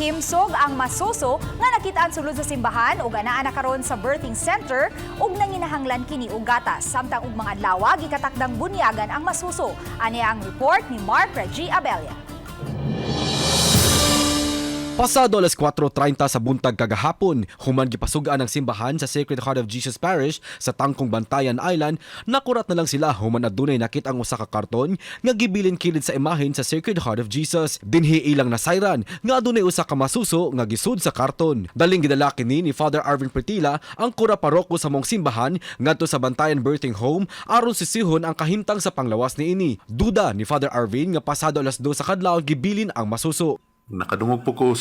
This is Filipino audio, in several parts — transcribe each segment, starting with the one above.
Himsog ang masuso nga nakitaan sulod sa simbahan ug anaa na karon sa birthing center ug nanginahanglan kini og gatas samtang ug mga adlaw gikatakdang bunyagan ang masuso. Ani ang report ni Mark Reggie Abella. Pasado alas 4:30 sa buntag kagahapon, human gipasugaan ang simbahan sa Sacred Heart of Jesus Parish sa Tangkong Bantayan Island, nakurat na lang sila human adunay nakit ang usa ka karton nga gibilin kilid sa imahen sa Sacred Heart of Jesus. Dinhi ilang nasayran nga adunay usa ka masuso nga gisud sa karton. Daling gidala kini ni Father Arvin Pretila, ang kura paroko sa mong simbahan ngadto sa Bantayan Birthing Home aron sisihon ang kahimtang sa panglawas niini. Duda ni Father Arvin nga pasado alas 2 sa kadlaw gibilin ang masuso. Nakadungog po ko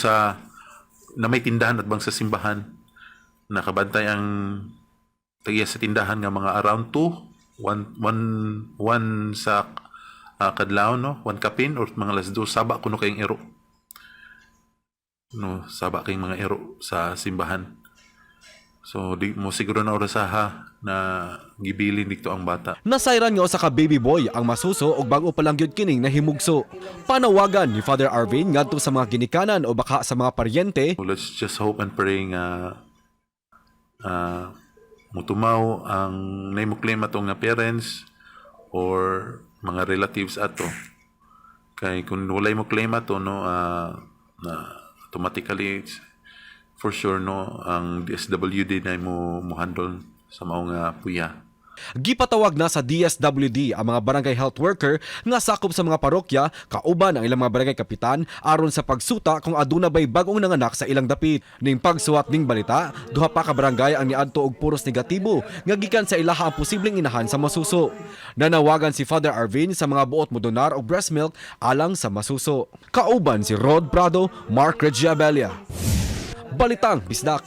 na may tindahan at bang sa simbahan. Nakabantay ang tagiya sa tindahan nga mga around 1 sa kadlaw, no? 1 kapin or mga alas 2 saba kuno kayong ero. No, saba kayong mga ero sa simbahan. So di mo siguro na orasaha na gibilin dito ang bata. Nasayran nga usa ka baby boy ang masuso og bago pa lang gyud kining nahimugso. Panawagan ni Father Arvin ngadto sa mga ginikanan o baka sa mga paryente. So let's just hope and pray nga mutumaw ang naimuklim atong nga parents or mga relatives ato. Kay kung walay mo claim ato, no, na automatically for sure, no, ang DSWD na mo handle sa maong puya. Gipatawag na sa DSWD ang mga barangay health worker nga sakop sa mga parokya kauban ang ilang mga barangay kapitan aron sa pagsuta kung aduna bay bag-ong nanganak sa ilang dapit. Ning pagsuwat ning balita, duha pa ka barangay ang niadto og puros negatibo nga gikan sa ilaha ang posibleng inahan sa masuso. Nanawagan si Father Arvin sa mga buot modonar og breast milk alang sa masuso. Kauban si Rod Prado, Mark Reggie Abella. Balitang Bisdak.